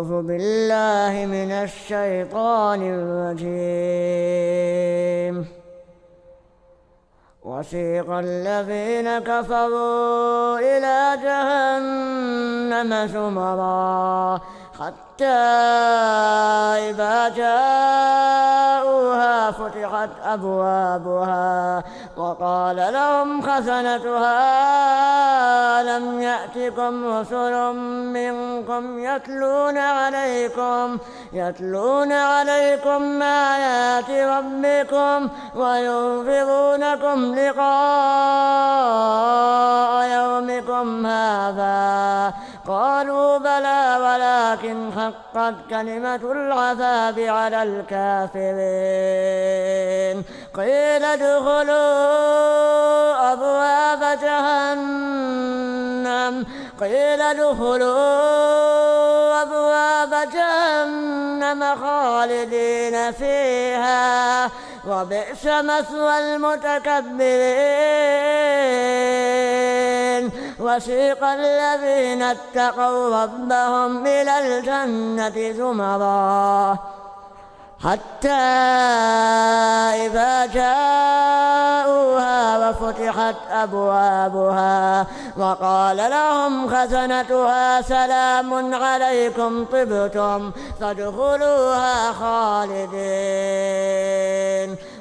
أعوذ بالله من الشيطان الرجيم. وسيق الذين كفروا إلى جهنم زمرا حتى إذا جاءوها فتحت أبوابها وقال لهم خزنتها ألم يأتكم رسل منكم يتلون عليكم آيات ربكم وينذرونكم لقاء يومكم هذا؟ قالوا بلى ولكن حقت كلمة العذاب على الكافرين. قيل ادخلوا أبواب جهنم خالدين فيها وبئس مثوى المتكبرين. وسيق الذين اتقوا ربهم إلى الجنة زمرا حتى إذا جاءوها وفتحت أبوابها وقال لهم خزنتها سلام عليكم طبتم فادخلوها خالدين.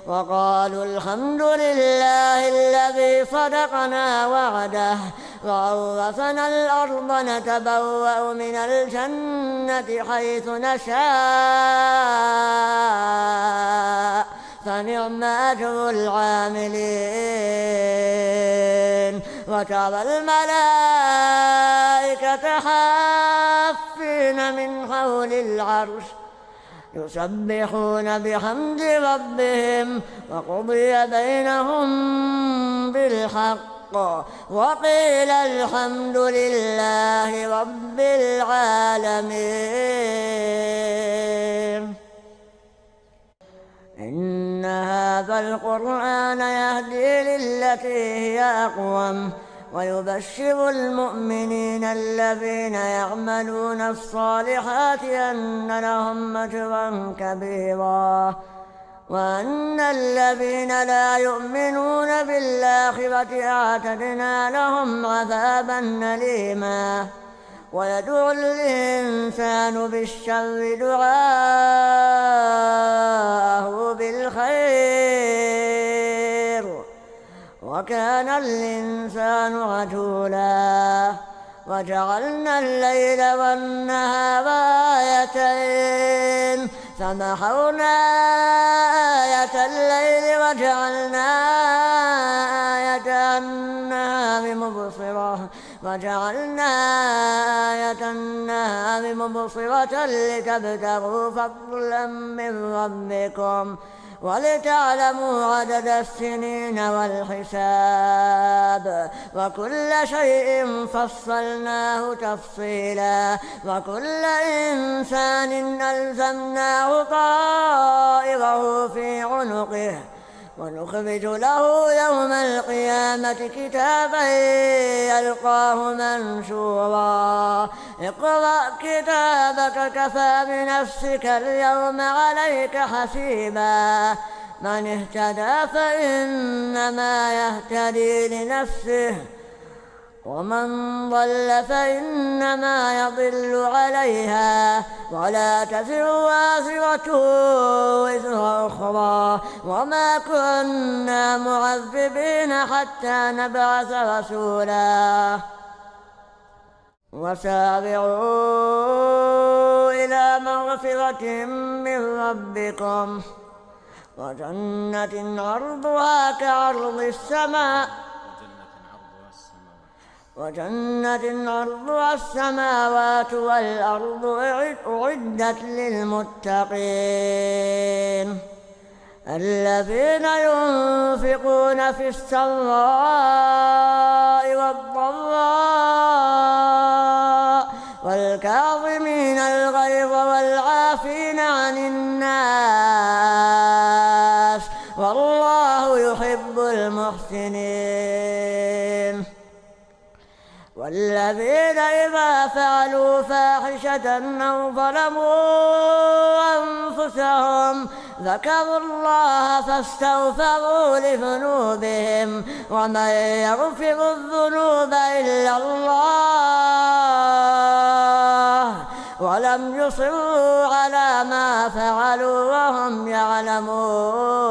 وقالوا الحمد لله الذي صدقنا وعده وأورثنا الأرض نتبوأ من الجنة حيث نشاء فنعم أجر العاملين. وترى الملائكة حافين من حول العرش يسبحون بحمد ربهم وقضي بينهم بالحق وقيل الحمد لله رب العالمين. إن هذا القرآن يهدي للتي هي أقوم ويبشر المؤمنين الذين يعملون الصالحات أن لهم أجرا كبيرا وأن الذين لا يؤمنون بالآخرة أعتدنا لهم عذابا أليما. ويدعو الإنسان بالشر دعاءه بالخير وكان الإنسان عجولا. وجعلنا الليل والنهار آيتين فمحونا آية الليل وجعلنا آية النهار مبصرة لتبتغوا فضلا من ربكم ولتعلموا عدد السنين والحساب وكل شيء فصلناه تفصيلا. وكل إنسان ألزمناه طائره في عنقه ونخرج له يوم القيامة كتابا يلقاه منشورا. اقرأ كتابك كفى بنفسك اليوم عليك حسيبا. من اهتدى فإنما يهتدي لنفسه ومن ضل فإنما يضل عليها ولا تزر وازرة وزر أخرى وما كنا معذبين حتى نبعث رسولا. وسارعوا إلى مغفرة من ربكم وجنة عرضها كعرض السماء السماوات والأرض أعدت للمتقين الذين ينفقون في السراء والضراء والكاظمين الغيظ والعافين عن الناس والله يحب المحسنين. والذين إذا فعلوا فاحشة أو ظلموا أنفسهم ذكروا الله فاستغفروا لذنوبهم ومن يغفر الذنوب إلا الله ولم يصروا على ما فعلوا وهم يعلمون.